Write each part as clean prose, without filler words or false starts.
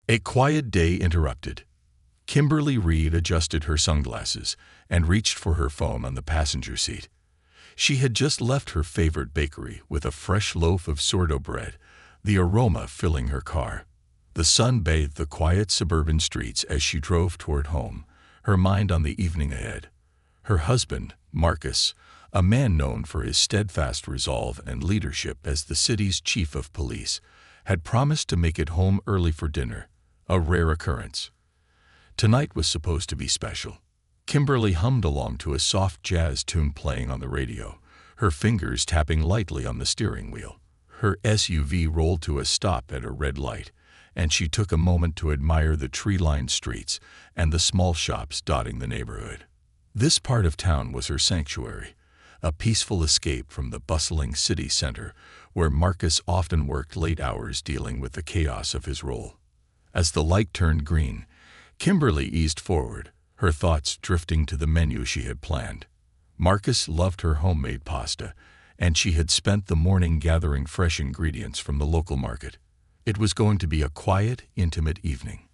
A quiet day interrupted. Kimberly Reed adjusted her sunglasses and reached for her phone on the passenger seat. She had just left her favorite bakery with a fresh loaf of sourdough bread, the aroma filling her car. The sun bathed the quiet suburban streets as she drove toward home, her mind on the evening ahead. Her husband, Marcus, a man known for his steadfast resolve and leadership as the city's chief of police, had promised to make it home early for dinner, a rare occurrence. Tonight was supposed to be special. Kimberly hummed along to a soft jazz tune playing on the radio, her fingers tapping lightly on the steering wheel. Her SUV rolled to a stop at a red light, and she took a moment to admire the tree-lined streets and the small shops dotting the neighborhood. This part of town was her sanctuary, a peaceful escape from the bustling city center where Marcus often worked late hours dealing with the chaos of his role. As the light turned green, Kimberly eased forward, her thoughts drifting to the menu she had planned. Marcus loved her homemade pasta, and she had spent the morning gathering fresh ingredients from the local market. It was going to be a quiet, intimate evening.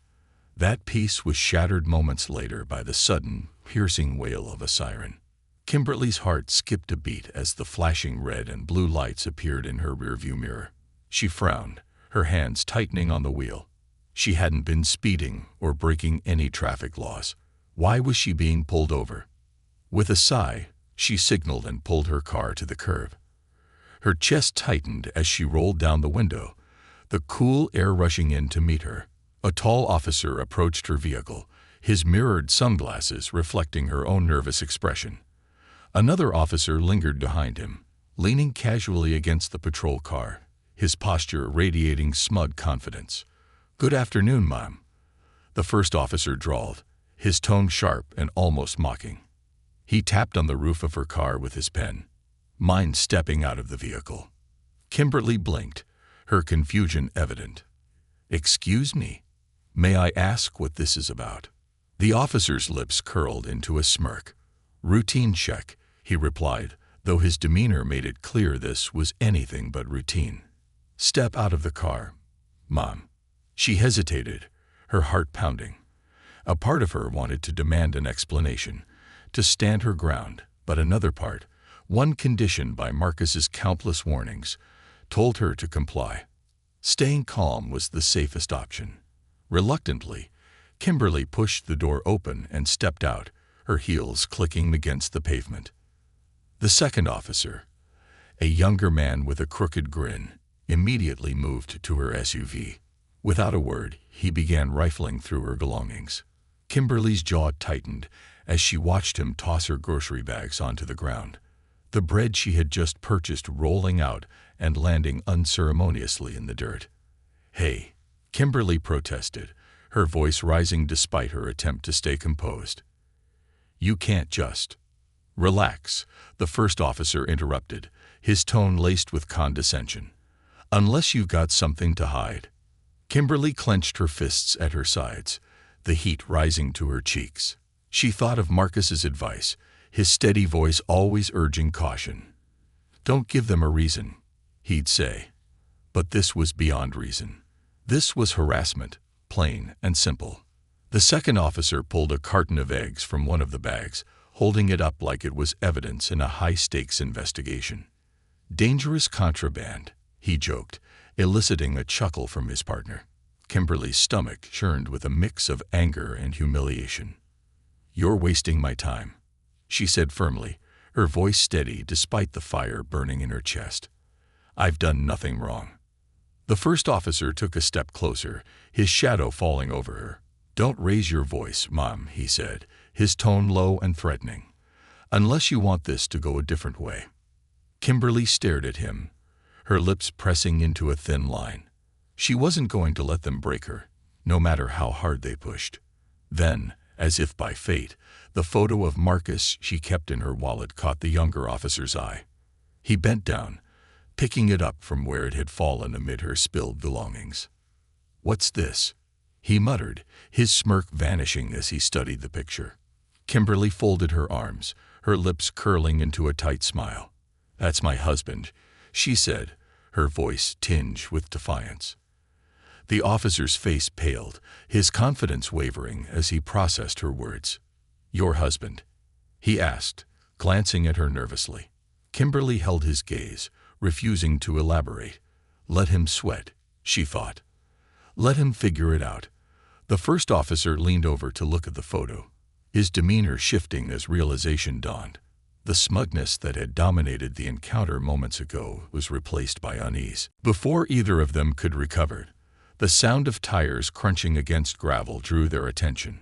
That peace was shattered moments later by the sudden, piercing wail of a siren. Kimberly's heart skipped a beat as the flashing red and blue lights appeared in her rearview mirror. She frowned, her hands tightening on the wheel. She hadn't been speeding or breaking any traffic laws. Why was she being pulled over? With a sigh, she signaled and pulled her car to the curb. Her chest tightened as she rolled down the window, the cool air rushing in to meet her. A tall officer approached her vehicle, his mirrored sunglasses reflecting her own nervous expression. Another officer lingered behind him, leaning casually against the patrol car, his posture radiating smug confidence. "Good afternoon, ma'am," the first officer drawled, his tone sharp and almost mocking. He tapped on the roof of her car with his pen, mind stepping out of the vehicle. Kimberly blinked, her confusion evident. "Excuse me, may I ask what this is about?" The officer's lips curled into a smirk. "Routine check," he replied, though his demeanor made it clear this was anything but routine. "Step out of the car, ma'am." She hesitated, her heart pounding. A part of her wanted to demand an explanation, to stand her ground, but another part, one conditioned by Marcus's countless warnings, told her to comply. Staying calm was the safest option. Reluctantly, Kimberly pushed the door open and stepped out, her heels clicking against the pavement. The second officer, a younger man with a crooked grin, immediately moved to her SUV. Without a word, he began rifling through her belongings. Kimberly's jaw tightened as she watched him toss her grocery bags onto the ground, the bread she had just purchased rolling out and landing unceremoniously in the dirt. "Hey," Kimberly protested, her voice rising despite her attempt to stay composed. "You can't just—" "Relax," the first officer interrupted, his tone laced with condescension. "Unless you've got something to hide." Kimberly clenched her fists at her sides, the heat rising to her cheeks. She thought of Marcus's advice, his steady voice always urging caution. "Don't give them a reason," he'd say. But this was beyond reason. This was harassment, plain and simple. The second officer pulled a carton of eggs from one of the bags, holding it up like it was evidence in a high-stakes investigation. "Dangerous contraband," he joked, eliciting a chuckle from his partner. Kimberly's stomach churned with a mix of anger and humiliation. "You're wasting my time," she said firmly, her voice steady despite the fire burning in her chest. "I've done nothing wrong." The first officer took a step closer, his shadow falling over her. "Don't raise your voice, Mom," he said, his tone low and threatening, "unless you want this to go a different way." Kimberly stared at him, her lips pressing into a thin line. She wasn't going to let them break her, no matter how hard they pushed. Then, as if by fate, the photo of Marcus she kept in her wallet caught the younger officer's eye. He bent down, picking it up from where it had fallen amid her spilled belongings. "What's this?" he muttered, his smirk vanishing as he studied the picture. Kimberly folded her arms, her lips curling into a tight smile. "That's my husband," she said, her voice tinged with defiance. The officer's face paled, his confidence wavering as he processed her words. "Your husband?" he asked, glancing at her nervously. Kimberly held his gaze, refusing to elaborate. Let him sweat, she thought. Let him figure it out. The first officer leaned over to look at the photo, his demeanor shifting as realization dawned. The smugness that had dominated the encounter moments ago was replaced by unease. Before either of them could recover, the sound of tires crunching against gravel drew their attention.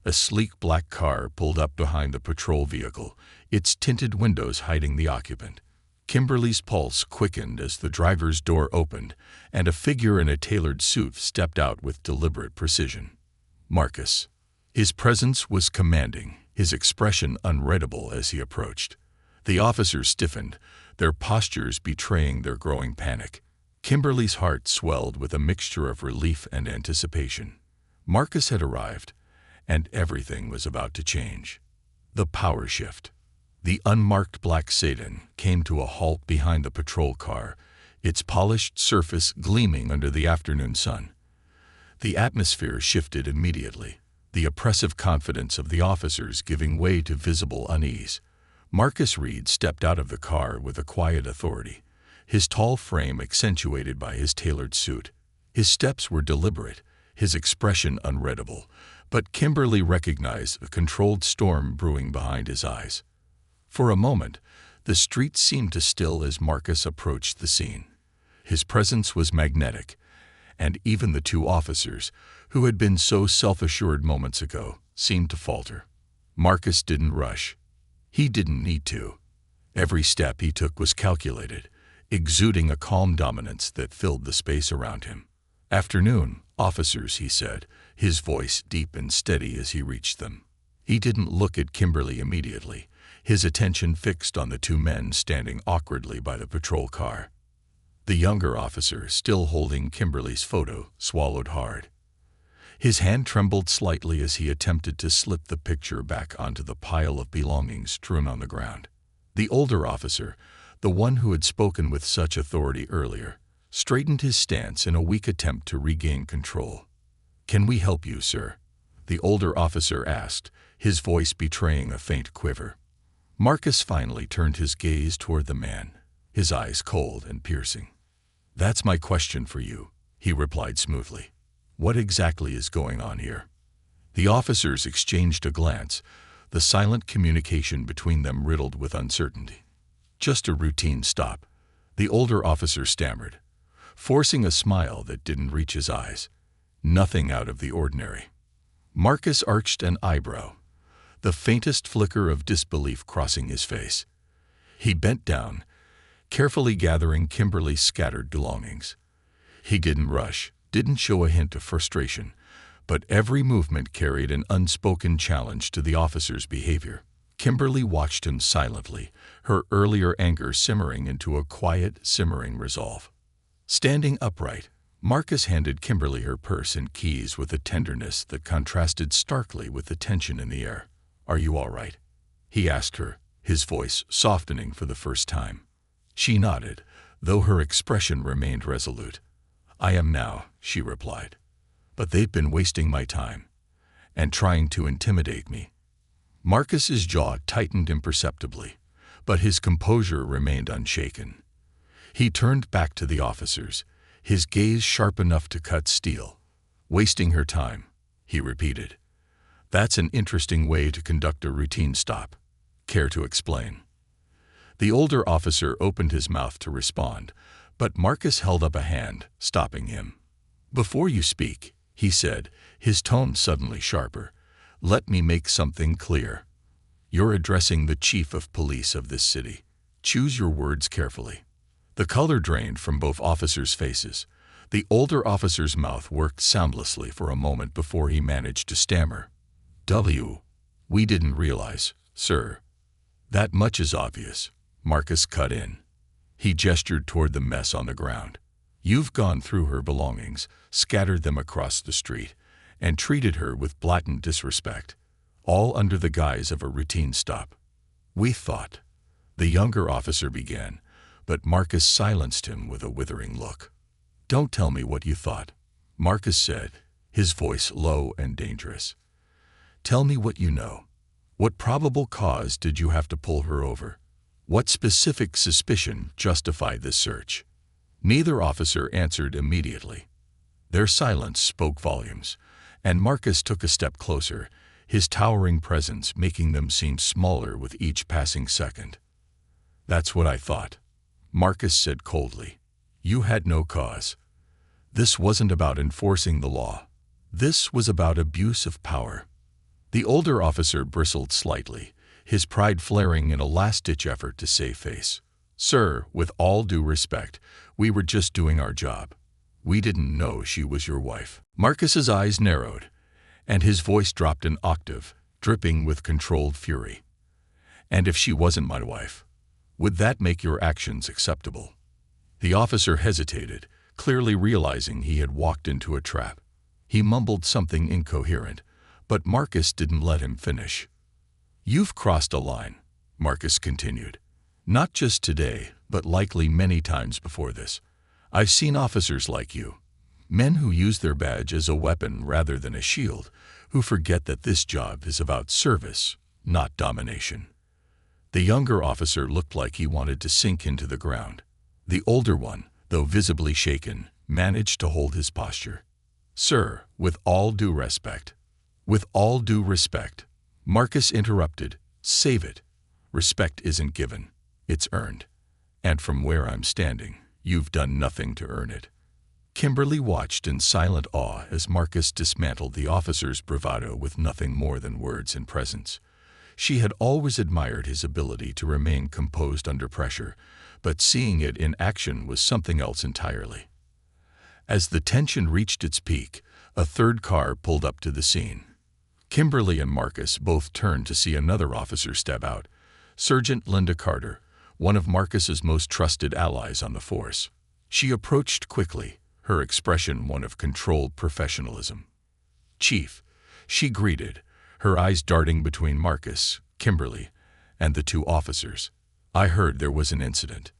A sleek black car pulled up behind the patrol vehicle, its tinted windows hiding the occupant. Kimberly's pulse quickened as the driver's door opened, and a figure in a tailored suit stepped out with deliberate precision. Marcus. His presence was commanding, his expression unreadable as he approached. The officers stiffened, their postures betraying their growing panic. Kimberly's heart swelled with a mixture of relief and anticipation. Marcus had arrived, and everything was about to change. The power shift. The unmarked black sedan came to a halt behind the patrol car, its polished surface gleaming under the afternoon sun. The atmosphere shifted immediately, the oppressive confidence of the officers giving way to visible unease. Marcus Reed stepped out of the car with a quiet authority, his tall frame accentuated by his tailored suit. His steps were deliberate, his expression unreadable, but Kimberly recognized a controlled storm brewing behind his eyes. For a moment, the street seemed to still as Marcus approached the scene. His presence was magnetic, and even the two officers, who had been so self-assured moments ago, seemed to falter. Marcus didn't rush. He didn't need to. Every step he took was calculated, exuding a calm dominance that filled the space around him. "Afternoon, officers," he said, his voice deep and steady as he reached them. He didn't look at Kimberly immediately, his attention fixed on the two men standing awkwardly by the patrol car. The younger officer, still holding Kimberly's photo, swallowed hard. His hand trembled slightly as he attempted to slip the picture back onto the pile of belongings strewn on the ground. The older officer, the one who had spoken with such authority earlier, straightened his stance in a weak attempt to regain control. "Can we help you, sir?" the older officer asked, his voice betraying a faint quiver. Marcus finally turned his gaze toward the man, his eyes cold and piercing. "That's my question for you," he replied smoothly. "What exactly is going on here?" The officers exchanged a glance, the silent communication between them riddled with uncertainty. "Just a routine stop," the older officer stammered, forcing a smile that didn't reach his eyes. "Nothing out of the ordinary." Marcus arched an eyebrow, the faintest flicker of disbelief crossing his face. He bent down, carefully gathering Kimberly's scattered belongings. He didn't rush, didn't show a hint of frustration, but every movement carried an unspoken challenge to the officer's behavior. Kimberly watched him silently, her earlier anger simmering into a quiet, simmering resolve. Standing upright, Marcus handed Kimberly her purse and keys with a tenderness that contrasted starkly with the tension in the air. "Are you all right?" he asked her, his voice softening for the first time. She nodded, though her expression remained resolute. "I am now," she replied. "But they've been wasting my time and trying to intimidate me." Marcus's jaw tightened imperceptibly, but his composure remained unshaken. He turned back to the officers, his gaze sharp enough to cut steel. "Wasting her time," he repeated. "That's an interesting way to conduct a routine stop. Care to explain?" The older officer opened his mouth to respond, but Marcus held up a hand, stopping him. "Before you speak," he said, his tone suddenly sharper, "let me make something clear. You're addressing the chief of police of this city. Choose your words carefully." The color drained from both officers' faces. The older officer's mouth worked soundlessly for a moment before he managed to stammer. We didn't realize, sir." "That much is obvious," Marcus cut in. He gestured toward the mess on the ground. "You've gone through her belongings, scattered them across the street, and treated her with blatant disrespect, all under the guise of a routine stop. We thought," the younger officer began, but Marcus silenced him with a withering look. "Don't tell me what you thought. Marcus said, his voice low and dangerous. "Tell me what you know. What probable cause did you have to pull her over? What specific suspicion justified this search?" Neither officer answered immediately. Their silence spoke volumes, and Marcus took a step closer, his towering presence making them seem smaller with each passing second. "That's what I thought," Marcus said coldly. "You had no cause. This wasn't about enforcing the law. This was about abuse of power." The older officer bristled slightly, his pride flaring in a last-ditch effort to save face. "Sir, with all due respect, we were just doing our job. We didn't know she was your wife." Marcus's eyes narrowed, and his voice dropped an octave, dripping with controlled fury. "And if she wasn't my wife, would that make your actions acceptable?" The officer hesitated, clearly realizing he had walked into a trap. He mumbled something incoherent, but Marcus didn't let him finish. "You've crossed a line," Marcus continued. "Not just today, but likely many times before this. I've seen officers like you, men who use their badge as a weapon rather than a shield, who forget that this job is about service, not domination." The younger officer looked like he wanted to sink into the ground. The older one, though visibly shaken, managed to hold his posture. "Sir, with all due respect." "With all due respect," Marcus interrupted. "Save it. Respect isn't given. It's earned. And from where I'm standing, you've done nothing to earn it." Kimberly watched in silent awe as Marcus dismantled the officer's bravado with nothing more than words and presence. She had always admired his ability to remain composed under pressure, but seeing it in action was something else entirely. As the tension reached its peak, a third car pulled up to the scene. Kimberly and Marcus both turned to see another officer step out, Sergeant Linda Carter, one of Marcus's most trusted allies on the force. She approached quickly, her expression one of controlled professionalism. "Chief," she greeted, her eyes darting between Marcus, Kimberly, and the two officers. "I heard there was an incident."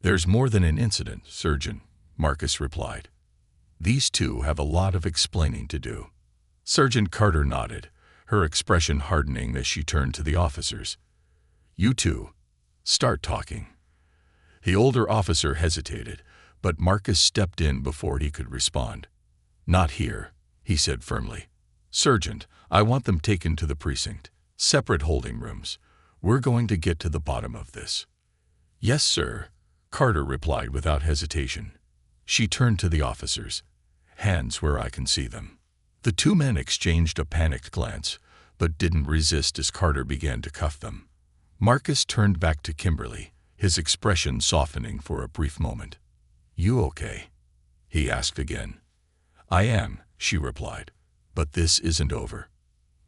"There's more than an incident, Sergeant," Marcus replied. "These two have a lot of explaining to do." Sergeant Carter nodded, her expression hardening as she turned to the officers. "You two, start talking." The older officer hesitated, but Marcus stepped in before he could respond. "Not here," he said firmly. "Sergeant, I want them taken to the precinct. Separate holding rooms. We're going to get to the bottom of this." "Yes, sir," Carter replied without hesitation. She turned to the officers. "Hands where I can see them." The two men exchanged a panicked glance, but didn't resist as Carter began to cuff them. Marcus turned back to Kimberly, his expression softening for a brief moment. "You okay?" he asked again. "I am," she replied, "but this isn't over."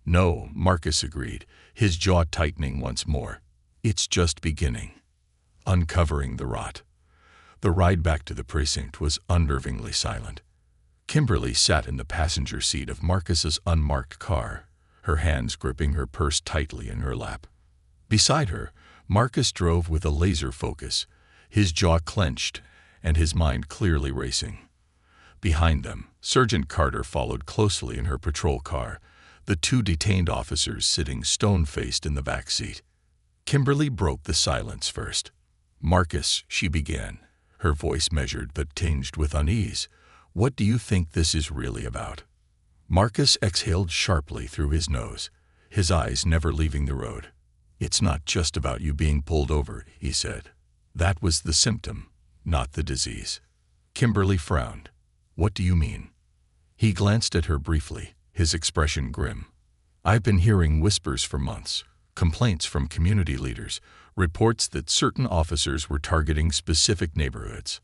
"No," Marcus agreed, his jaw tightening once more. "It's just beginning." Uncovering the rot. The ride back to the precinct was unnervingly silent. Kimberly sat in the passenger seat of Marcus's unmarked car, her hands gripping her purse tightly in her lap. Beside her, Marcus drove with a laser focus, his jaw clenched and his mind clearly racing. Behind them, Sergeant Carter followed closely in her patrol car, the two detained officers sitting stone-faced in the back seat. Kimberly broke the silence first. "Marcus," she began, her voice measured but tinged with unease, "what do you think this is really about?" Marcus exhaled sharply through his nose, his eyes never leaving the road. "It's not just about you being pulled over," he said. "That was the symptom, not the disease." Kimberly frowned. "What do you mean?" He glanced at her briefly, his expression grim. "I've been hearing whispers for months, complaints from community leaders, reports that certain officers were targeting specific neighborhoods.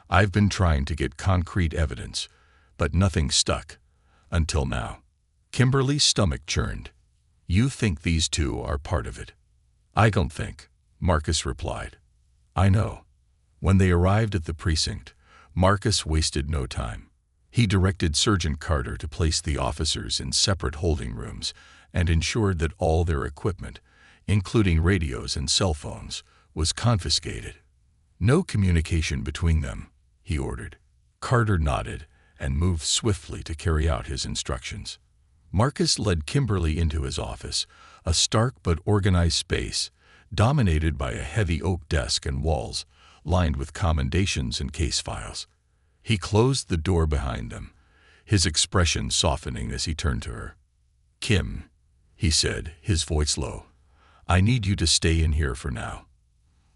I've been trying to get concrete evidence, but nothing stuck. Until now." Kimberly's stomach churned. "You think these two are part of it?" "I don't think," Marcus replied. "I know." When they arrived at the precinct, Marcus wasted no time. He directed Sergeant Carter to place the officers in separate holding rooms and ensured that all their equipment, including radios and cell phones, was confiscated. "No communication between them," he ordered. Carter nodded, and moved swiftly to carry out his instructions. Marcus led Kimberly into his office, a stark but organized space, dominated by a heavy oak desk and walls, lined with commendations and case files. He closed the door behind them, his expression softening as he turned to her. "Kim," he said, his voice low, "I need you to stay in here for now.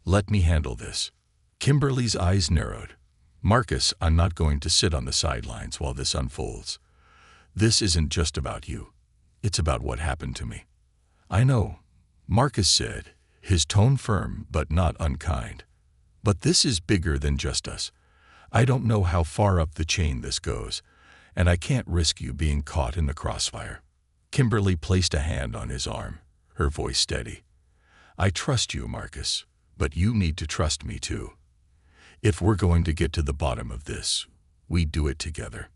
Let me handle this." Kimberly's eyes narrowed. "Marcus, I'm not going to sit on the sidelines while this unfolds. This isn't just about you. It's about what happened to me." "I know," Marcus said, his tone firm but not unkind. "But this is bigger than just us. I don't know how far up the chain this goes, and I can't risk you being caught in the crossfire." Kimberly placed a hand on his arm, her voice steady. "I trust you, Marcus, but you need to trust me too. If we're going to get to the bottom of this, we do it together."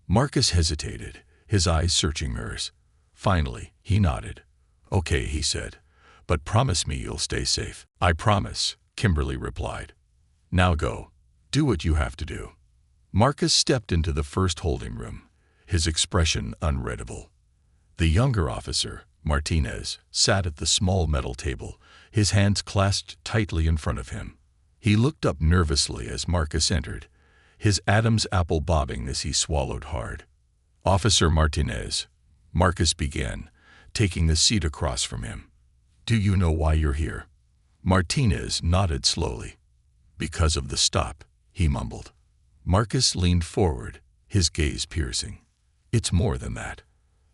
Marcus hesitated, his eyes searching hers. Finally, he nodded. "Okay," he said, "but promise me you'll stay safe." "I promise," Kimberly replied. "Now go. Do what you have to do." Marcus stepped into the first holding room, his expression unreadable. The younger officer, Martinez, sat at the small metal table, his hands clasped tightly in front of him. He looked up nervously as Marcus entered, his Adam's apple bobbing as he swallowed hard. "Officer Martinez," Marcus began, taking the seat across from him. "Do you know why you're here?" Martinez nodded slowly. "Because of the stop," he mumbled. Marcus leaned forward, his gaze piercing. "It's more than that.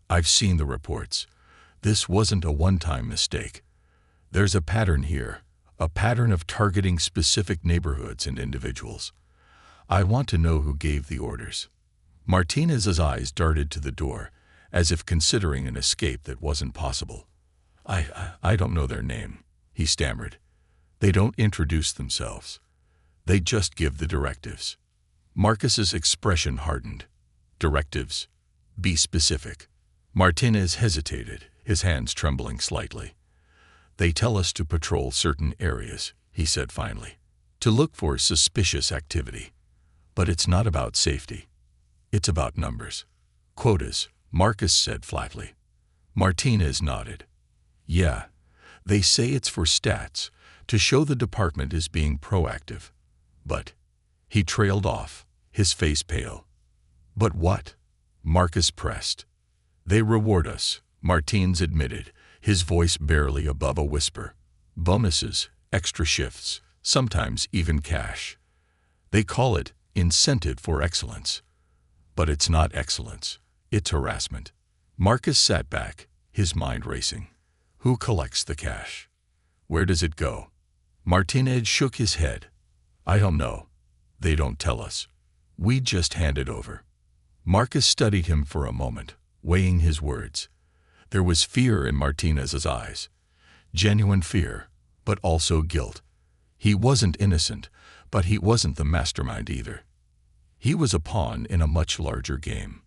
I've seen the reports. This wasn't a one-time mistake. There's a pattern here, a pattern of targeting specific neighborhoods and individuals. I want to know who gave the orders." Martinez's eyes darted to the door, as if considering an escape that wasn't possible. I don't know their name," he stammered. "They don't introduce themselves. They just give the directives." Marcus's expression hardened. "Directives? Be specific." Martinez hesitated, his hands trembling slightly. "They tell us to patrol certain areas," he said finally, "to look for suspicious activity. But it's not about safety. It's about numbers. Quotas," Marcus said flatly. Martinez nodded. "Yeah, they say it's for stats, to show the department is being proactive. But—" He trailed off, his face pale. "But what?" Marcus pressed. "They reward us," Martinez admitted, his voice barely above a whisper. "Bonuses, extra shifts, sometimes even cash. They call it incentive for excellence. But it's not excellence, it's harassment." Marcus sat back, his mind racing. Who collects the cash? Where does it go? Martinez shook his head. "I don't know. They don't tell us. We just hand it over." Marcus studied him for a moment, weighing his words. There was fear in Martinez's eyes. Genuine fear, but also guilt. He wasn't innocent, but he wasn't the mastermind either. He was a pawn in a much larger game.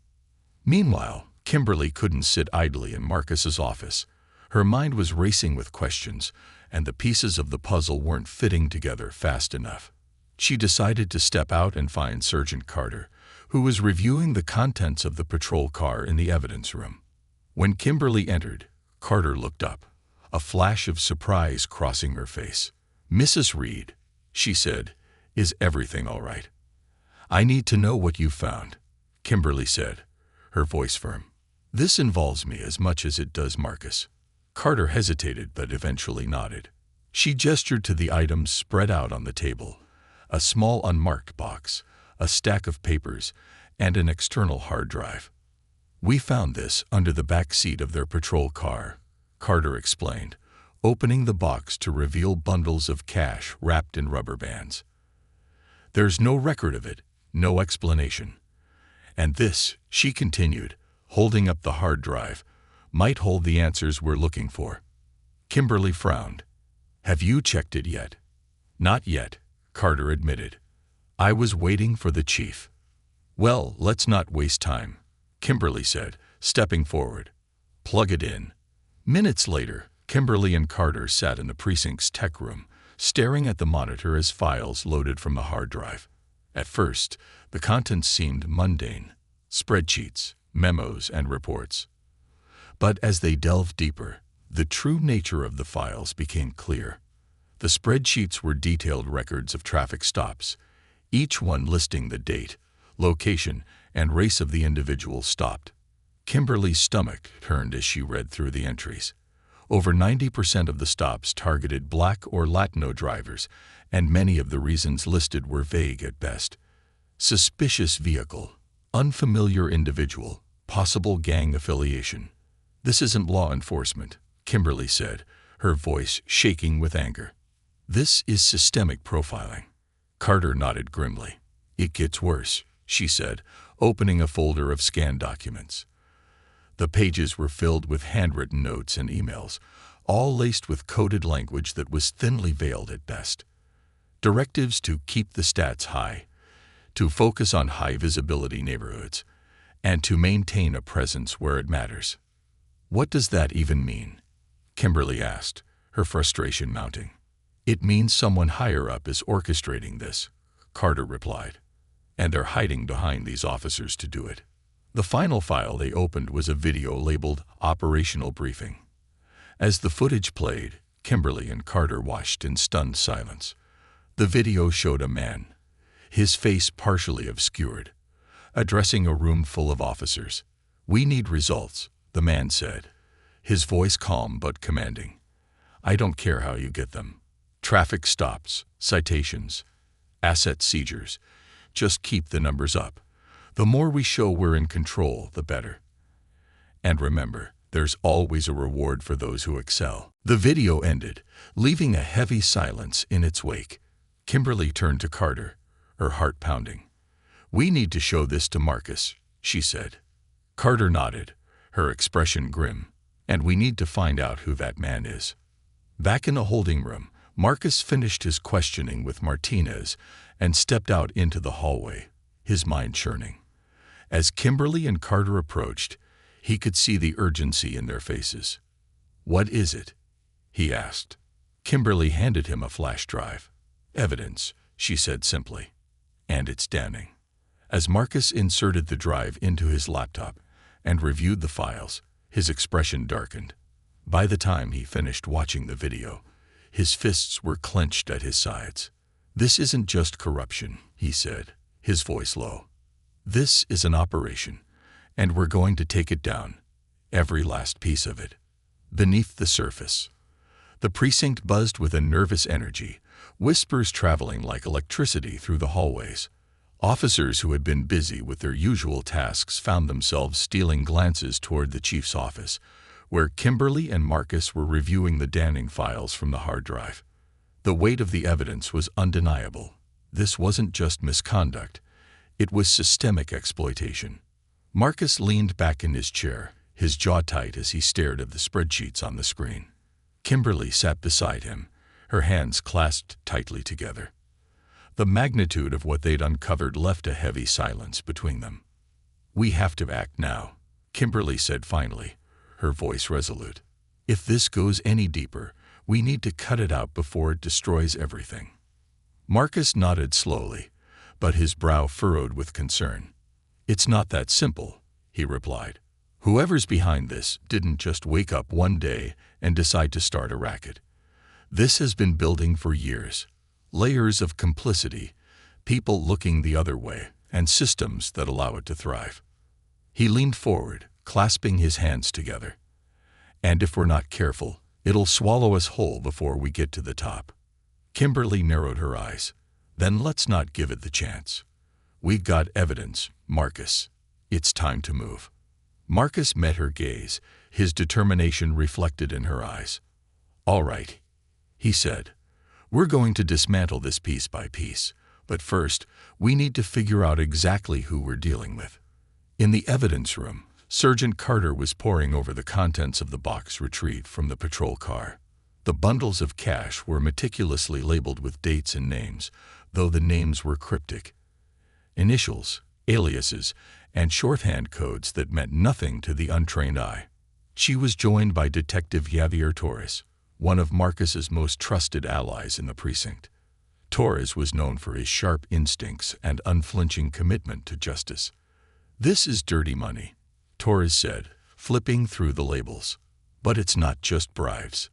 Meanwhile, Kimberly couldn't sit idly in Marcus's office. Her mind was racing with questions, and the pieces of the puzzle weren't fitting together fast enough. She decided to step out and find Sergeant Carter, who was reviewing the contents of the patrol car in the evidence room. When Kimberly entered, Carter looked up, a flash of surprise crossing her face. "Mrs. Reed," she said, "is everything all right?" "I need to know what you found," Kimberly said, her voice firm. "This involves me as much as it does Marcus." Carter hesitated but eventually nodded. She gestured to the items spread out on the table, a small unmarked box, a stack of papers, and an external hard drive. "We found this under the back seat of their patrol car," Carter explained, opening the box to reveal bundles of cash wrapped in rubber bands. "There's no record of it, no explanation. And this," she continued, holding up the hard drive, "might hold the answers we're looking for." Kimberly frowned. "Have you checked it yet?" "Not yet," Carter admitted. "I was waiting for the chief." "Well, let's not waste time," Kimberly said, stepping forward. "Plug it in." Minutes later, Kimberly and Carter sat in the precinct's tech room, staring at the monitor as files loaded from the hard drive. At first, the contents seemed mundane: spreadsheets, memos, and reports. But as they delved deeper, the true nature of the files became clear. The spreadsheets were detailed records of traffic stops, each one listing the date, location, and race of the individual stopped. Kimberly's stomach turned as she read through the entries. Over 90% of the stops targeted Black or Latino drivers, and many of the reasons listed were vague at best. Suspicious vehicle, unfamiliar individual, possible gang affiliation. "This isn't law enforcement," Kimberly said, her voice shaking with anger. "This is systemic profiling." Carter nodded grimly. "It gets worse," she said, opening a folder of scanned documents. The pages were filled with handwritten notes and emails, all laced with coded language that was thinly veiled at best. Directives to keep the stats high, to focus on high-visibility neighborhoods, and to maintain a presence where it matters. "What does that even mean?" Kimberly asked, her frustration mounting. "It means someone higher up is orchestrating this," Carter replied. "And they're hiding behind these officers to do it." The final file they opened was a video labeled Operational Briefing. As the footage played, Kimberly and Carter watched in stunned silence. The video showed a man, his face partially obscured, addressing a room full of officers. "We need results," the man said, his voice calm but commanding. "I don't care how you get them. Traffic stops, citations, asset seizures. Just keep the numbers up. The more we show we're in control, the better. And remember, there's always a reward for those who excel." The video ended, leaving a heavy silence in its wake. Kimberly turned to Carter, her heart pounding. "We need to show this to Marcus," she said. Carter nodded, her expression grim. "And we need to find out who that man is." Back in the holding room, Marcus finished his questioning with Martinez and stepped out into the hallway, his mind churning. As Kimberly and Carter approached, he could see the urgency in their faces. "What is it?" he asked. Kimberly handed him a flash drive. "Evidence," she said simply. "And it's damning." As Marcus inserted the drive into his laptop and reviewed the files, his expression darkened. By the time he finished watching the video, his fists were clenched at his sides. "This isn't just corruption," he said, his voice low. "This is an operation, and we're going to take it down, every last piece of it." Beneath the surface, the precinct buzzed with a nervous energy, whispers traveling like electricity through the hallways. Officers who had been busy with their usual tasks found themselves stealing glances toward the chief's office, where Kimberly and Marcus were reviewing the damning files from the hard drive. The weight of the evidence was undeniable. This wasn't just misconduct. It was systemic exploitation. Marcus leaned back in his chair, his jaw tight as he stared at the spreadsheets on the screen. Kimberly sat beside him, her hands clasped tightly together. The magnitude of what they'd uncovered left a heavy silence between them. "We have to act now," Kimberly said finally, her voice resolute. "If this goes any deeper, we need to cut it out before it destroys everything." Marcus nodded slowly, but his brow furrowed with concern. "It's not that simple," he replied. "Whoever's behind this didn't just wake up one day and decide to start a racket. This has been building for years. Layers of complicity, people looking the other way, and systems that allow it to thrive." He leaned forward, clasping his hands together. "And if we're not careful, it'll swallow us whole before we get to the top." Kimberly narrowed her eyes. "Then let's not give it the chance. We've got evidence, Marcus. It's time to move." Marcus met her gaze, his determination reflected in her eyes. "All right," he said. "We're going to dismantle this piece by piece, but first, we need to figure out exactly who we're dealing with." In the evidence room, Sergeant Carter was poring over the contents of the box retrieved from the patrol car. The bundles of cash were meticulously labeled with dates and names, though the names were cryptic. Initials, aliases, and shorthand codes that meant nothing to the untrained eye. She was joined by Detective Javier Torres, one of Marcus's most trusted allies in the precinct. Torres was known for his sharp instincts and unflinching commitment to justice. "This is dirty money," Torres said, flipping through the labels. "But it's not just bribes.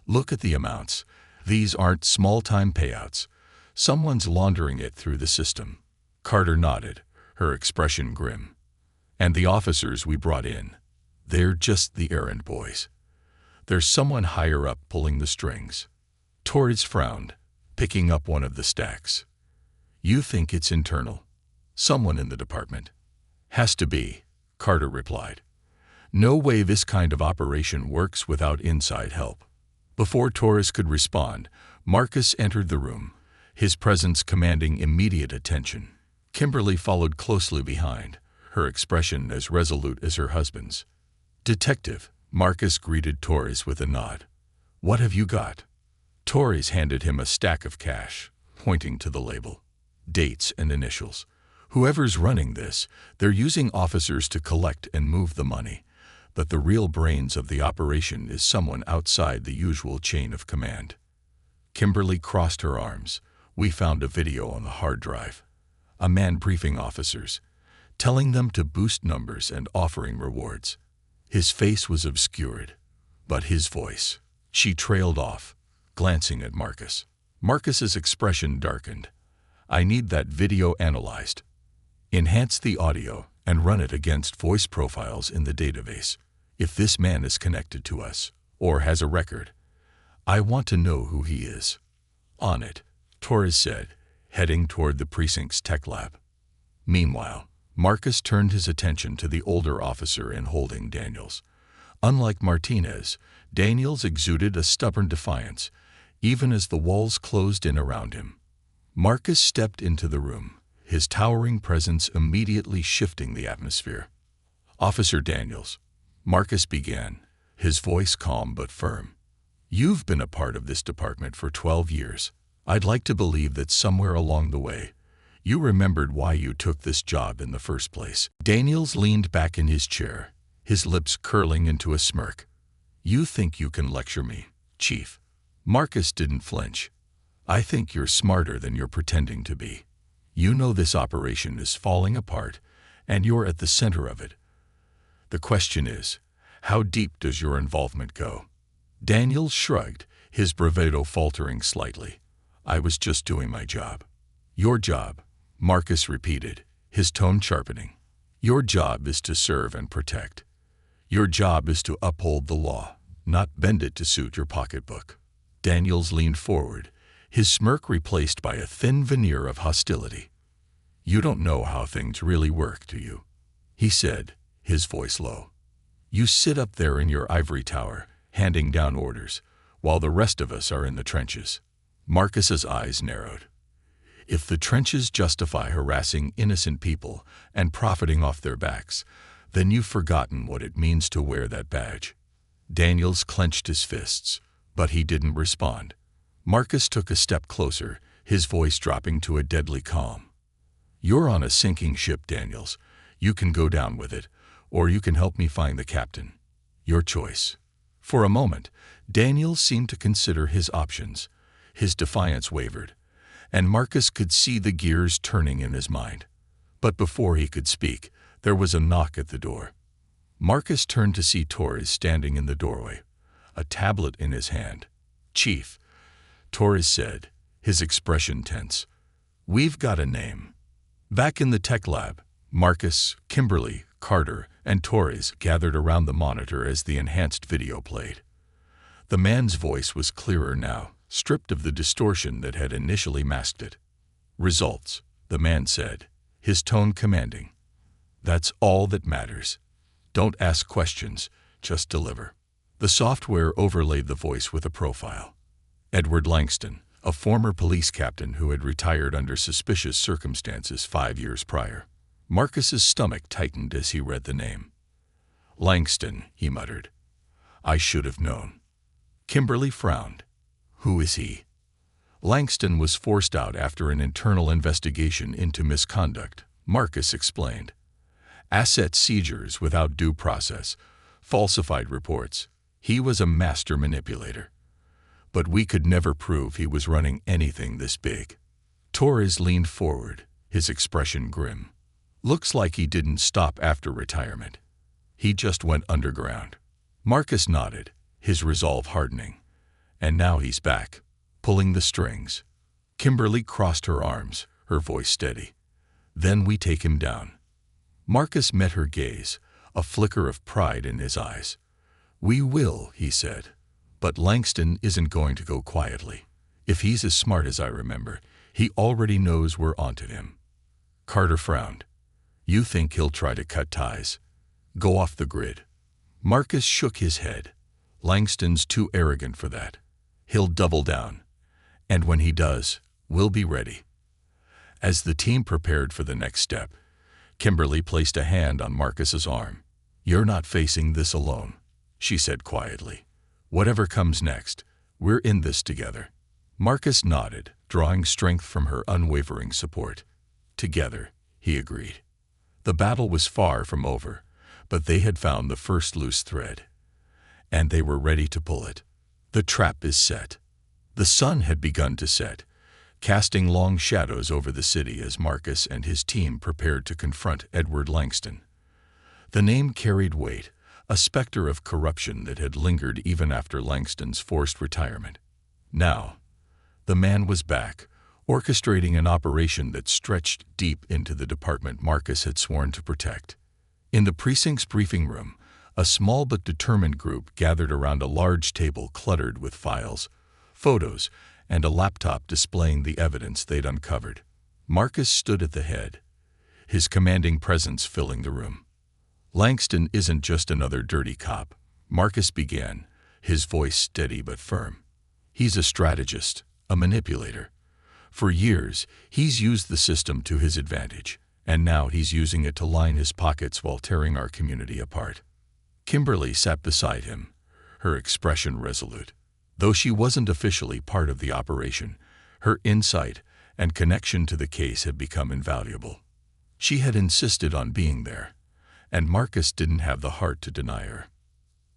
Look at the amounts. These aren't small-time payouts. Someone's laundering it through the system." Carter nodded, her expression grim. "And the officers we brought in, they're just the errand boys. There's someone higher up pulling the strings." Torres frowned, picking up one of the stacks. "You think it's internal? Someone in the department?" "Has to be," Carter replied. "No way this kind of operation works without inside help." Before Torres could respond, Marcus entered the room, his presence commanding immediate attention. Kimberly followed closely behind, her expression as resolute as her husband's. "Detective," Marcus greeted Torres with a nod. "What have you got?" Torres handed him a stack of cash, pointing to the label. "Dates and initials. Whoever's running this, they're using officers to collect and move the money. But the real brains of the operation is someone outside the usual chain of command." Kimberly crossed her arms. "We found a video on the hard drive. A man briefing officers, telling them to boost numbers and offering rewards. His face was obscured, but his voice." She trailed off, glancing at Marcus. Marcus's expression darkened. "I need that video analyzed. Enhance the audio and run it against voice profiles in the database. If this man is connected to us, or has a record, I want to know who he is." "On it," Torres said, heading toward the precinct's tech lab. Meanwhile, Marcus turned his attention to the older officer in holding Daniels. Unlike Martinez, Daniels exuded a stubborn defiance, even as the walls closed in around him. Marcus stepped into the room, his towering presence immediately shifting the atmosphere. "Officer Daniels," Marcus began, his voice calm but firm. "You've been a part of this department for 12 years. I'd like to believe that somewhere along the way, you remembered why you took this job in the first place." Daniels leaned back in his chair, his lips curling into a smirk. "You think you can lecture me, Chief?" Marcus didn't flinch. "I think you're smarter than you're pretending to be. You know this operation is falling apart, and you're at the center of it. The question is, how deep does your involvement go?" Daniels shrugged, his bravado faltering slightly. "I was just doing my job." "Your job," Marcus repeated, his tone sharpening. "Your job is to serve and protect. Your job is to uphold the law, not bend it to suit your pocketbook." Daniels leaned forward, his smirk replaced by a thin veneer of hostility. "You don't know how things really work, do you?" he said, his voice low. "You sit up there in your ivory tower, handing down orders, while the rest of us are in the trenches." Marcus's eyes narrowed. "If the trenches justify harassing innocent people and profiting off their backs, then you've forgotten what it means to wear that badge." Daniels clenched his fists, but he didn't respond. Marcus took a step closer, his voice dropping to a deadly calm. "You're on a sinking ship, Daniels. You can go down with it, or you can help me find the captain. Your choice." For a moment, Daniels seemed to consider his options. His defiance wavered, and Marcus could see the gears turning in his mind. But before he could speak, there was a knock at the door. Marcus turned to see Torres standing in the doorway, a tablet in his hand. "Chief," Torres said, his expression tense, "we've got a name." Back in the tech lab, Marcus, Kimberly, Carter, and Torres gathered around the monitor as the enhanced video played. The man's voice was clearer now, stripped of the distortion that had initially masked it. "Results," the man said, his tone commanding. "That's all that matters. Don't ask questions, just deliver." The software overlaid the voice with a profile. Edward Langston, a former police captain who had retired under suspicious circumstances 5 years prior. Marcus's stomach tightened as he read the name. "Langston," he muttered. "I should have known." Kimberly frowned. "Who is he?" "Langston was forced out after an internal investigation into misconduct," Marcus explained. "Asset seizures without due process, falsified reports. He was a master manipulator. but we could never prove he was running anything this big. Torres leaned forward, his expression grim. Looks like he didn't stop after retirement. He just went underground. Marcus nodded, his resolve hardening. And now he's back, pulling the strings. Kimberly crossed her arms, her voice steady. Then we take him down. Marcus met her gaze, a flicker of pride in his eyes. We will, he said. But Langston isn't going to go quietly. If he's as smart as I remember, he already knows we're onto him. Carter frowned. You think he'll try to cut ties? Go off the grid? Marcus shook his head. Langston's too arrogant for that. He'll double down. And when he does, we'll be ready. As the team prepared for the next step, Kimberly placed a hand on Marcus's arm. You're not facing this alone, she said quietly. Whatever comes next, we're in this together. Marcus nodded, drawing strength from her unwavering support. Together, he agreed. The battle was far from over, but they had found the first loose thread. And they were ready to pull it. The trap is set. The sun had begun to set, casting long shadows over the city as Marcus and his team prepared to confront Edward Langston. The name carried weight, a specter of corruption that had lingered even after Langston's forced retirement. Now, the man was back, orchestrating an operation that stretched deep into the department Marcus had sworn to protect. In the precinct's briefing room, a small but determined group gathered around a large table cluttered with files, photos, and a laptop displaying the evidence they'd uncovered. Marcus stood at the head, his commanding presence filling the room. Langston isn't just another dirty cop, Marcus began, his voice steady but firm. He's a strategist, a manipulator. For years, he's used the system to his advantage, and now he's using it to line his pockets while tearing our community apart. Kimberly sat beside him, her expression resolute. Though she wasn't officially part of the operation, her insight and connection to the case had become invaluable. She had insisted on being there, and Marcus didn't have the heart to deny her.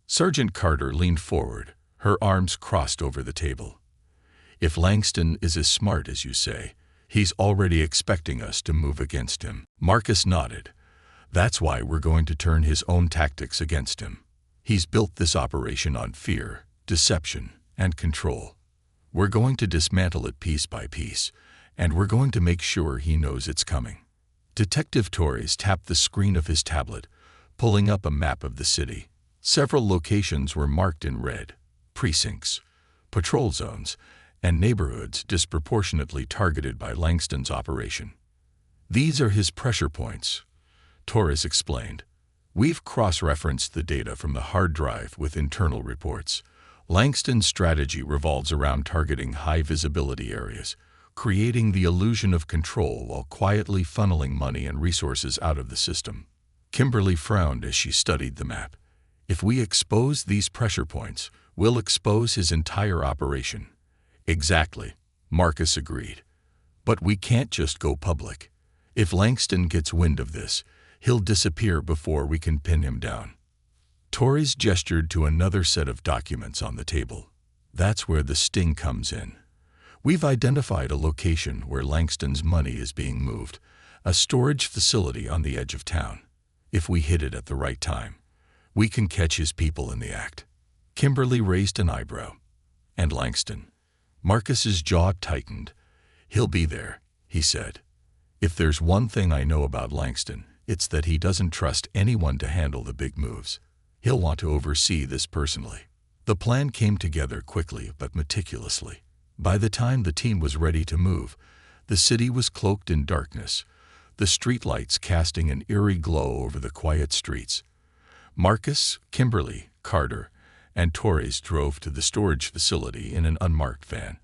Sergeant Carter leaned forward, her arms crossed over the table. If Langston is as smart as you say, he's already expecting us to move against him. Marcus nodded. That's why we're going to turn his own tactics against him. He's built this operation on fear, deception, and control. We're going to dismantle it piece by piece, and we're going to make sure he knows it's coming. Detective Torres tapped the screen of his tablet, pulling up a map of the city. Several locations were marked in red: precincts, patrol zones, and neighborhoods disproportionately targeted by Langston's operation. These are his pressure points, Torres explained. We've cross-referenced the data from the hard drive with internal reports. Langston's strategy revolves around targeting high-visibility areas, creating the illusion of control while quietly funneling money and resources out of the system. Kimberly frowned as she studied the map. If we expose these pressure points, we'll expose his entire operation. Exactly, Marcus agreed. But we can't just go public. If Langston gets wind of this, he'll disappear before we can pin him down. Torres gestured to another set of documents on the table. That's where the sting comes in. We've identified a location where Langston's money is being moved, a storage facility on the edge of town. If we hit it at the right time, we can catch his people in the act. Kimberly raised an eyebrow. And Langston? Marcus's jaw tightened. He'll be there, he said. If there's one thing I know about Langston, it's that he doesn't trust anyone to handle the big moves. He'll want to oversee this personally. The plan came together quickly but meticulously. By the time the team was ready to move, the city was cloaked in darkness, the streetlights casting an eerie glow over the quiet streets. Marcus, Kimberly, Carter, and Torres drove to the storage facility in an unmarked van,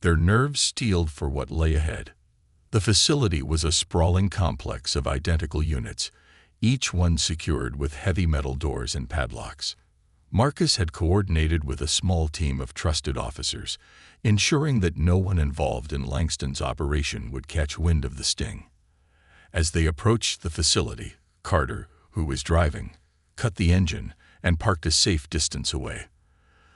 their nerves steeled for what lay ahead. The facility was a sprawling complex of identical units, each one secured with heavy metal doors and padlocks. Marcus had coordinated with a small team of trusted officers, ensuring that no one involved in Langston's operation would catch wind of the sting. As they approached the facility, Carter, who was driving, cut the engine and parked a safe distance away.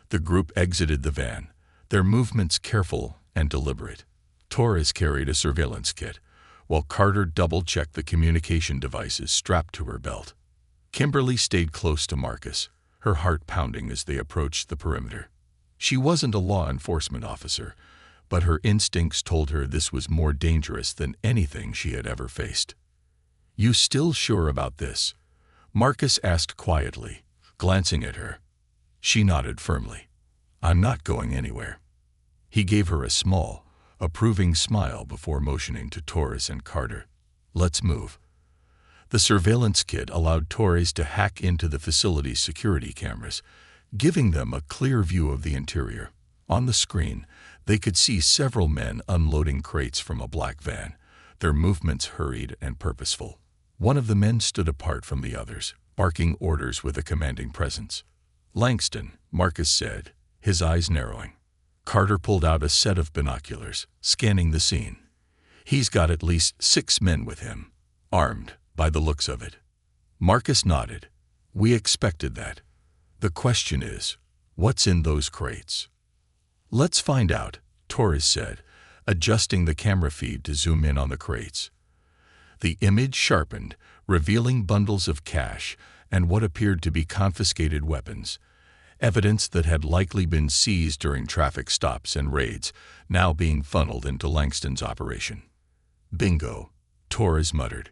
The group exited the van, their movements careful and deliberate. Torres carried a surveillance kit, while Carter double-checked the communication devices strapped to her belt. Kimberly stayed close to Marcus, her heart pounding as they approached the perimeter. She wasn't a law enforcement officer, but her instincts told her this was more dangerous than anything she had ever faced. "You still sure about this?" Marcus asked quietly, glancing at her. She nodded firmly. "I'm not going anywhere." He gave her a small, approving smile before motioning to Torres and Carter. "Let's move." The surveillance kit allowed Torres to hack into the facility's security cameras, giving them a clear view of the interior. On the screen, they could see several men unloading crates from a black van, their movements hurried and purposeful. One of the men stood apart from the others, barking orders with a commanding presence. "Langston," Marcus said, his eyes narrowing. Carter pulled out a set of binoculars, scanning the scene. "He's got at least 6 men with him, armed, by the looks of it." Marcus nodded. "We expected that. The question is, what's in those crates?" "Let's find out," Torres said, adjusting the camera feed to zoom in on the crates. The image sharpened, revealing bundles of cash and what appeared to be confiscated weapons, evidence that had likely been seized during traffic stops and raids, now being funneled into Langston's operation. "Bingo," Torres muttered.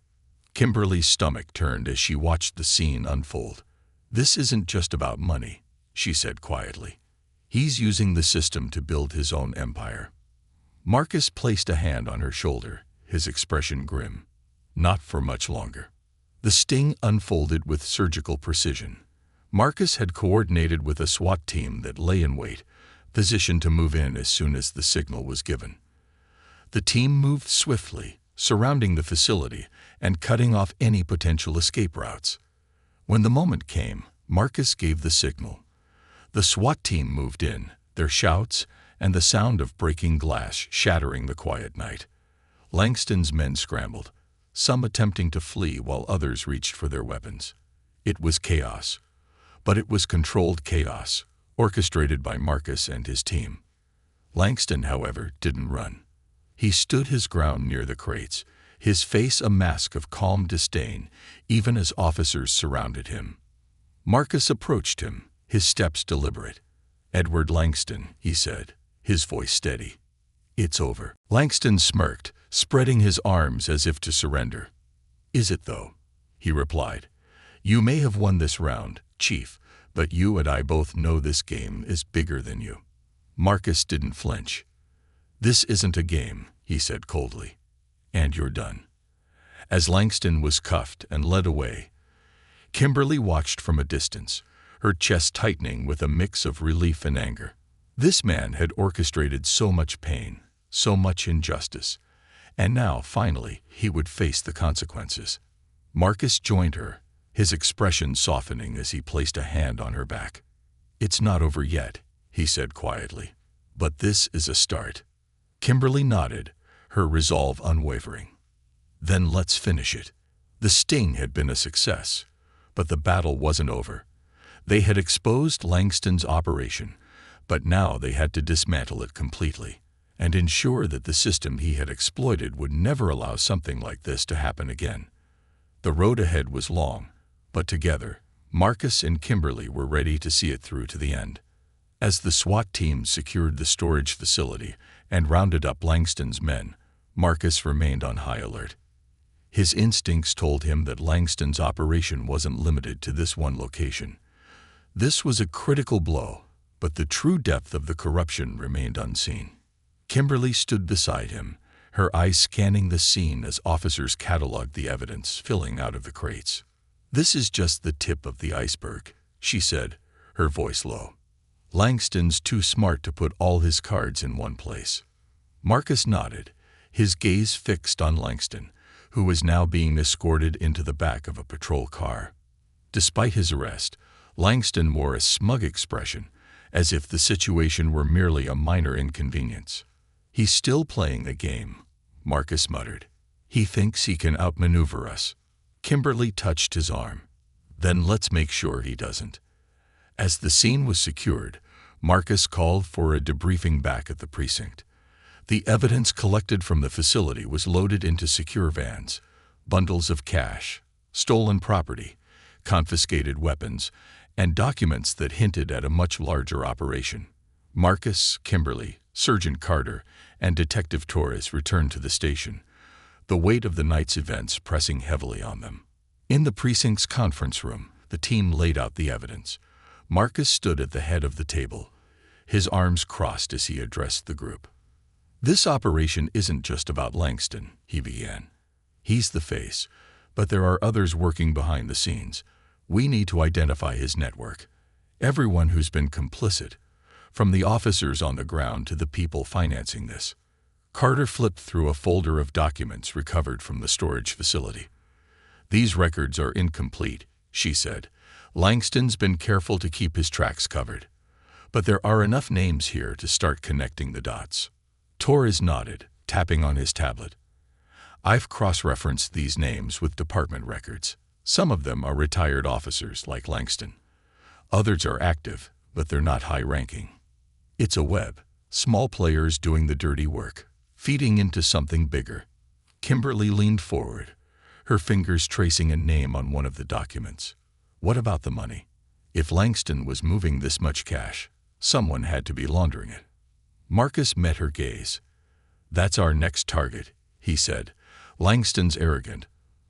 Kimberly's stomach turned as she watched the scene unfold. "This isn't just about money," she said quietly. "He's using the system to build his own empire." Marcus placed a hand on her shoulder, his expression grim. Not for much longer. The sting unfolded with surgical precision. Marcus had coordinated with a SWAT team that lay in wait, positioned to move in as soon as the signal was given. The team moved swiftly, surrounding the facility and cutting off any potential escape routes. When the moment came, Marcus gave the signal. The SWAT team moved in, their shouts and the sound of breaking glass shattering the quiet night. Langston's men scrambled, some attempting to flee while others reached for their weapons. It was chaos, but it was controlled chaos, orchestrated by Marcus and his team. Langston, however, didn't run. He stood his ground near the crates, his face a mask of calm disdain, even as officers surrounded him. Marcus approached him, his steps deliberate. "Edward Langston," he said, his voice steady. "It's over." Langston smirked, spreading his arms as if to surrender. "Is it, though?" he replied. "You may have won this round, Chief, but you and I both know this game is bigger than you." Marcus didn't flinch. "This isn't a game," he said coldly. "And you're done." As Langston was cuffed and led away, Kimberly watched from a distance, her chest tightening with a mix of relief and anger. This man had orchestrated so much pain, so much injustice, and now, finally, he would face the consequences. Marcus joined her, his expression softening as he placed a hand on her back. "It's not over yet," he said quietly, "but this is a start." Kimberly nodded, her resolve unwavering. "Then let's finish it." The sting had been a success, but the battle wasn't over. They had exposed Langston's operation, but now they had to dismantle it completely and ensure that the system he had exploited would never allow something like this to happen again. The road ahead was long, but together, Marcus and Kimberly were ready to see it through to the end. As the SWAT team secured the storage facility and rounded up Langston's men, Marcus remained on high alert. His instincts told him that Langston's operation wasn't limited to this one location. This was a critical blow, but the true depth of the corruption remained unseen. Kimberly stood beside him, her eyes scanning the scene as officers cataloged the evidence filling out of the crates. "This is just the tip of the iceberg," she said, her voice low. "Langston's too smart to put all his cards in one place." Marcus nodded, his gaze fixed on Langston, who was now being escorted into the back of a patrol car. Despite his arrest, Langston wore a smug expression, as if the situation were merely a minor inconvenience. "He's still playing the game," Marcus muttered. "He thinks he can outmaneuver us." Kimberly touched his arm. "Then let's make sure he doesn't." As the scene was secured, Marcus called for a debriefing back at the precinct. The evidence collected from the facility was loaded into secure vans, bundles of cash, stolen property, confiscated weapons, and documents that hinted at a much larger operation. Marcus, Kimberly, Sergeant Carter, and Detective Torres returned to the station, the weight of the night's events pressing heavily on them. In the precinct's conference room, the team laid out the evidence. Marcus stood at the head of the table, his arms crossed as he addressed the group. "This operation isn't just about Langston," he began. "He's the face, but there are others working behind the scenes. We need to identify his network, everyone who's been complicit, from the officers on the ground to the people financing this." Carter flipped through a folder of documents recovered from the storage facility. "These records are incomplete," she said. "Langston's been careful to keep his tracks covered. But there are enough names here to start connecting the dots." Torres nodded, tapping on his tablet. "I've cross-referenced these names with department records. Some of them are retired officers like Langston. Others are active, but they're not high-ranking. It's a web, small players doing the dirty work, feeding into something bigger." Kimberly leaned forward, her fingers tracing a name on one of the documents. "What about the money? If Langston was moving this much cash, someone had to be laundering it." Marcus met her gaze. "That's our next target," he said. "Langston's arrogant,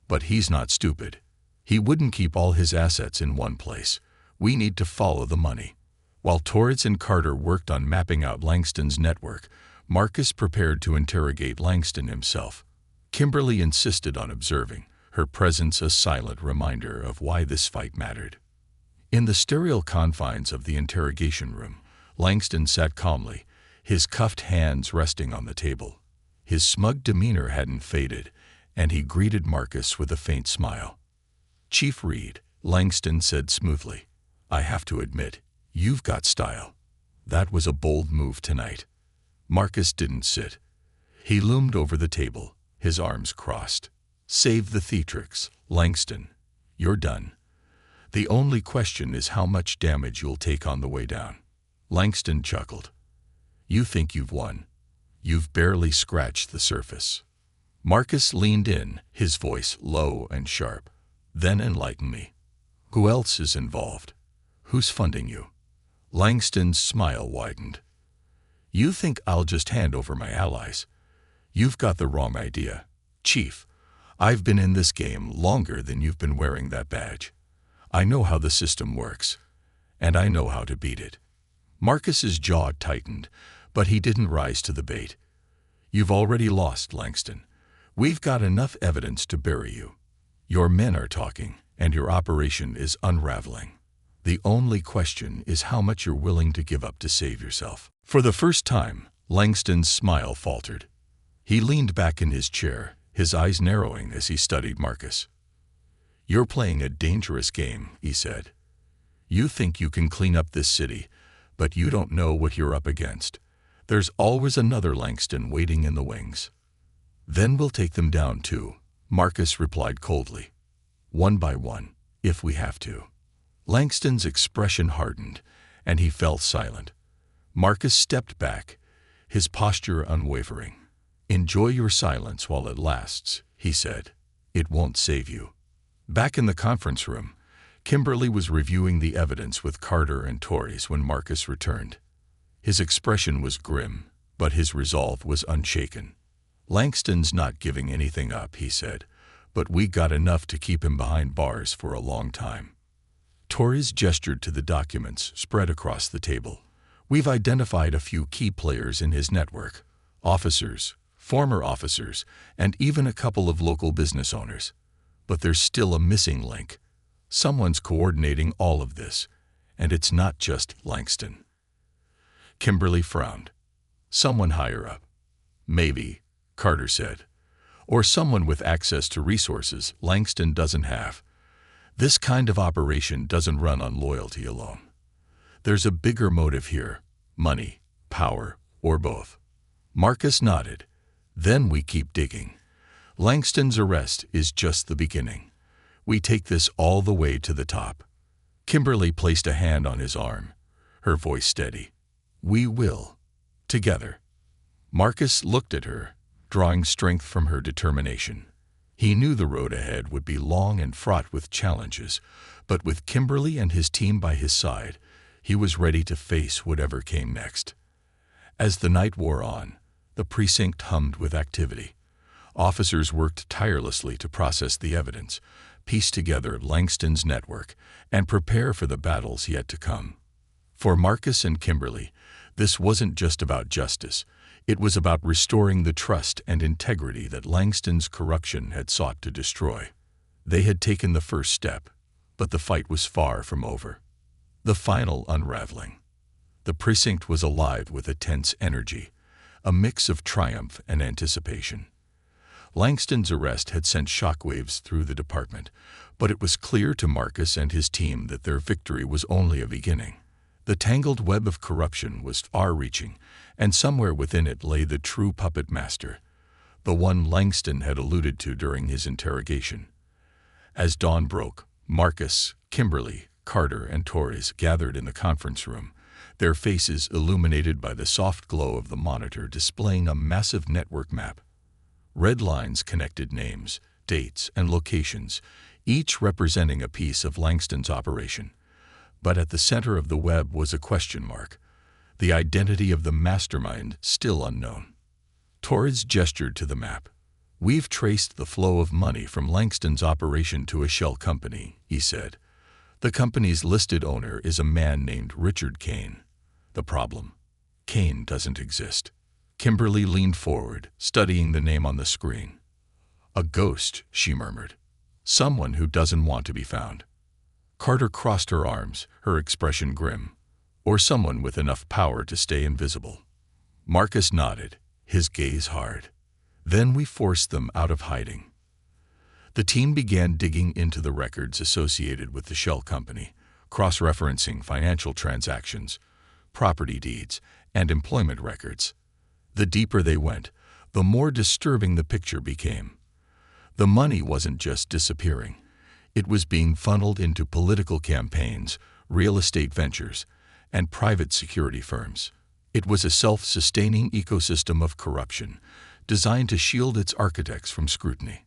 but he's not stupid. He wouldn't keep all his assets in one place. We need to follow the money." While Torres and Carter worked on mapping out Langston's network, Marcus prepared to interrogate Langston himself. Kimberly insisted on observing, her presence a silent reminder of why this fight mattered. In the sterile confines of the interrogation room, Langston sat calmly, his cuffed hands resting on the table. His smug demeanor hadn't faded, and he greeted Marcus with a faint smile. "Chief Reed," Langston said smoothly, "I have to admit, you've got style. That was a bold move tonight." Marcus didn't sit. He loomed over the table, his arms crossed. "Save the theatrics, Langston. You're done. The only question is how much damage you'll take on the way down." Langston chuckled. "You think you've won. You've barely scratched the surface." Marcus leaned in, his voice low and sharp. "Then enlighten me. Who else is involved? Who's funding you?" Langston's smile widened. "You think I'll just hand over my allies? You've got the wrong idea. Chief, I've been in this game longer than you've been wearing that badge. I know how the system works, and I know how to beat it." Marcus's jaw tightened, but he didn't rise to the bait. "You've already lost, Langston. We've got enough evidence to bury you. Your men are talking, and your operation is unraveling. The only question is how much you're willing to give up to save yourself." For the first time, Langston's smile faltered. He leaned back in his chair, his eyes narrowing as he studied Marcus. "You're playing a dangerous game," he said. "You think you can clean up this city, but you don't know what you're up against. There's always another Langston waiting in the wings." "Then we'll take them down too," Marcus replied coldly. "One by one, if we have to." Langston's expression hardened, and he fell silent. Marcus stepped back, his posture unwavering. "Enjoy your silence while it lasts," he said. "It won't save you." Back in the conference room, Kimberly was reviewing the evidence with Carter and Torres when Marcus returned. His expression was grim, but his resolve was unshaken. "Langston's not giving anything up," he said, "but we got enough to keep him behind bars for a long time." Torres gestured to the documents spread across the table. "We've identified a few key players in his network, officers, former officers, and even a couple of local business owners. But there's still a missing link. Someone's coordinating all of this, and it's not just Langston." Kimberly frowned. "Someone higher up." "Maybe," Carter said. "Or someone with access to resources Langston doesn't have. This kind of operation doesn't run on loyalty alone. There's a bigger motive here: money, power, or both." Marcus nodded. "Then we keep digging. Langston's arrest is just the beginning. We take this all the way to the top." Kimberly placed a hand on his arm, her voice steady. We will. Together. Marcus looked at her, drawing strength from her determination. He knew the road ahead would be long and fraught with challenges, but with Kimberly and his team by his side, he was ready to face whatever came next. As the night wore on, the precinct hummed with activity. Officers worked tirelessly to process the evidence, piece together Langston's network, and prepare for the battles yet to come. For Marcus and Kimberly, this wasn't just about justice. It was about restoring the trust and integrity that Langston's corruption had sought to destroy. They had taken the first step, but the fight was far from over. The final unraveling. The precinct was alive with a tense energy, a mix of triumph and anticipation. Langston's arrest had sent shockwaves through the department, but it was clear to Marcus and his team that their victory was only a beginning. The tangled web of corruption was far-reaching, and somewhere within it lay the true puppet master, the one Langston had alluded to during his interrogation. As dawn broke, Marcus, Kimberly, Carter, and Torres gathered in the conference room, their faces illuminated by the soft glow of the monitor displaying a massive network map. Red lines connected names, dates, and locations, each representing a piece of Langston's operation. But at the center of the web was a question mark, the identity of the mastermind still unknown. Torres gestured to the map. "We've traced the flow of money from Langston's operation to a shell company," he said. "The company's listed owner is a man named Richard Kane. The problem? Kane doesn't exist." Kimberly leaned forward, studying the name on the screen. "A ghost," she murmured. "Someone who doesn't want to be found." Carter crossed her arms, her expression grim. "Or someone with enough power to stay invisible." Marcus nodded, his gaze hard. "Then we forced them out of hiding." The team began digging into the records associated with the shell company, cross-referencing financial transactions, property deeds, and employment records. The deeper they went, the more disturbing the picture became. The money wasn't just disappearing. It was being funneled into political campaigns, real estate ventures, and private security firms. It was a self-sustaining ecosystem of corruption, designed to shield its architects from scrutiny.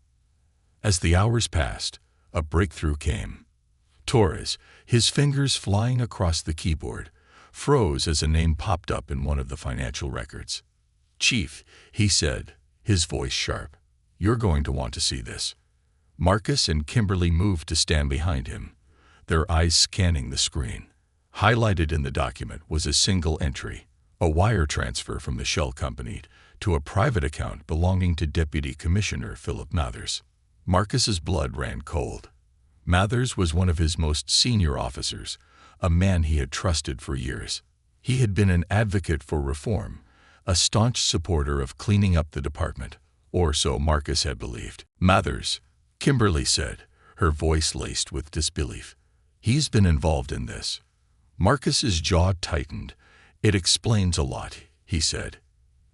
As the hours passed, a breakthrough came. Torres, his fingers flying across the keyboard, froze as a name popped up in one of the financial records. "Chief," he said, his voice sharp, "you're going to want to see this." Marcus and Kimberly moved to stand behind him, their eyes scanning the screen. Highlighted in the document was a single entry, a wire transfer from the shell company to a private account belonging to Deputy Commissioner Philip Mathers. Marcus's blood ran cold. Mathers was one of his most senior officers, a man he had trusted for years. He had been an advocate for reform, a staunch supporter of cleaning up the department, or so Marcus had believed. "Mathers," Kimberly said, her voice laced with disbelief. "He's been involved in this." Marcus's jaw tightened. "It explains a lot," he said.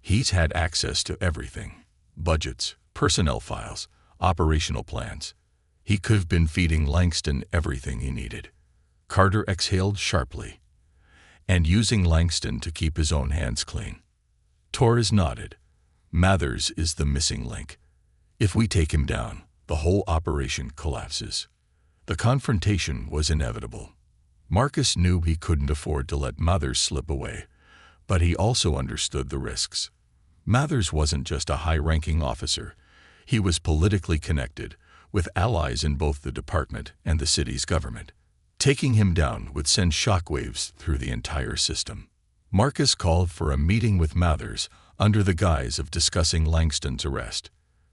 "He's had access to everything. Budgets, personnel files, operational plans. He could have been feeding Langston everything he needed." Carter exhaled sharply. "And using Langston to keep his own hands clean." Torres nodded. "Mathers is the missing link. If we take him down, the whole operation collapses." The confrontation was inevitable. Marcus knew he couldn't afford to let Mathers slip away, but he also understood the risks. Mathers wasn't just a high-ranking officer. He was politically connected, with allies in both the department and the city's government. Taking him down would send shockwaves through the entire system. Marcus called for a meeting with Mathers under the guise of discussing Langston's arrest.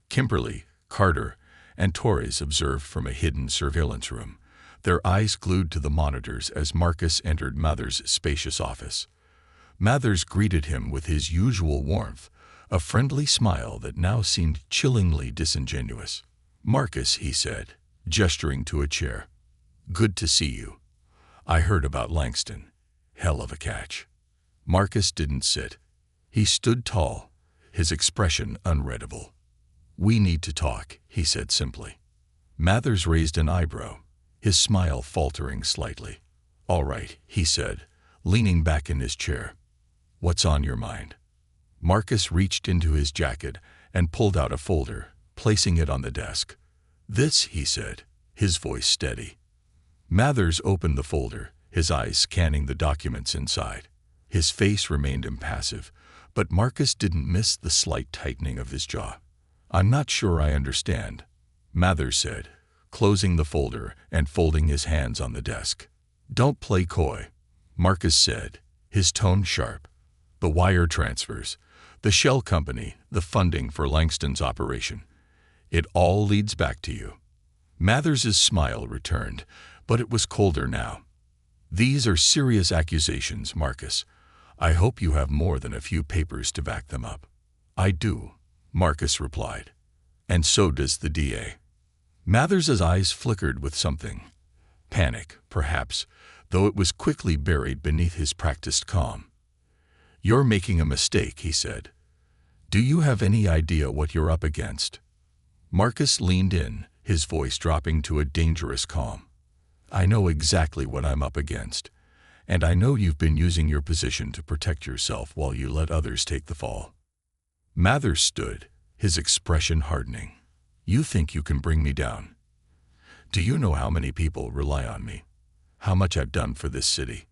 Kimberly, Carter, and Torres observed from a hidden surveillance room, their eyes glued to the monitors as Marcus entered Mathers' spacious office. Mathers greeted him with his usual warmth, a friendly smile that now seemed chillingly disingenuous. "Marcus," he said, gesturing to a chair. "Good to see you. I heard about Langston. Hell of a catch." Marcus didn't sit. He stood tall, his expression unreadable. "We need to talk," he said simply. Mathers raised an eyebrow, his smile faltering slightly. "All right," he said, leaning back in his chair. What's on your mind? Marcus reached into his jacket and pulled out a folder, placing it on the desk. This, he said, his voice steady. Mathers opened the folder, his eyes scanning the documents inside. His face remained impassive, but Marcus didn't miss the slight tightening of his jaw. I'm not sure I understand, Mathers said, closing the folder and folding his hands on the desk. Don't play coy, Marcus said, his tone sharp. The wire transfers, the shell company, the funding for Langston's operation. It all leads back to you. Mathers's smile returned, but it was colder now. These are serious accusations, Marcus. I hope you have more than a few papers to back them up. I do, Marcus replied. And so does the DA. Mathers's eyes flickered with something. Panic, perhaps, though it was quickly buried beneath his practiced calm. You're making a mistake, he said. Do you have any idea what you're up against? Marcus leaned in, his voice dropping to a dangerous calm. I know exactly what I'm up against, and I know you've been using your position to protect yourself while you let others take the fall. Mathers stood, his expression hardening. You think you can bring me down? Do you know how many people rely on me? How much I've done for this city?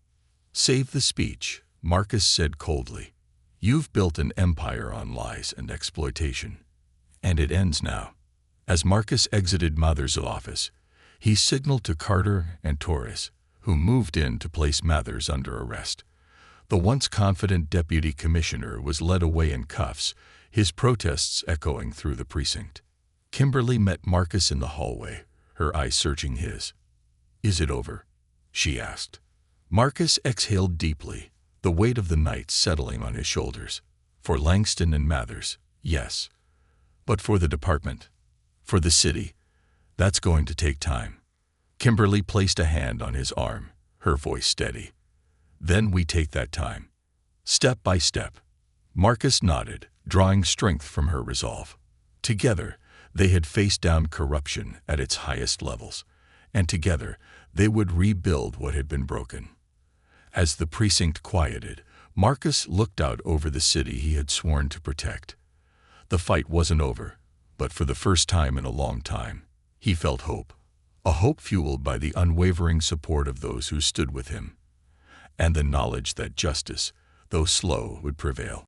Save the speech, Marcus said coldly. You've built an empire on lies and exploitation. And it ends now. As Marcus exited Mathers' office, he signaled to Carter and Torres, who moved in to place Mathers under arrest. The once confident deputy commissioner was led away in cuffs, his protests echoing through the precinct. Kimberly met Marcus in the hallway, her eyes searching his. Is it over? She asked. Marcus exhaled deeply, the weight of the night settling on his shoulders. For Langston and Mathers, yes. But for the department, for the city, that's going to take time. Kimberly placed a hand on his arm, her voice steady. Then we take that time, step by step. Marcus nodded, drawing strength from her resolve. Together, they had faced down corruption at its highest levels, and together they would rebuild what had been broken. As the precinct quieted, Marcus looked out over the city he had sworn to protect. The fight wasn't over, but for the first time in a long time, he felt hope. A hope fueled by the unwavering support of those who stood with him, and the knowledge that justice, though slow, would prevail.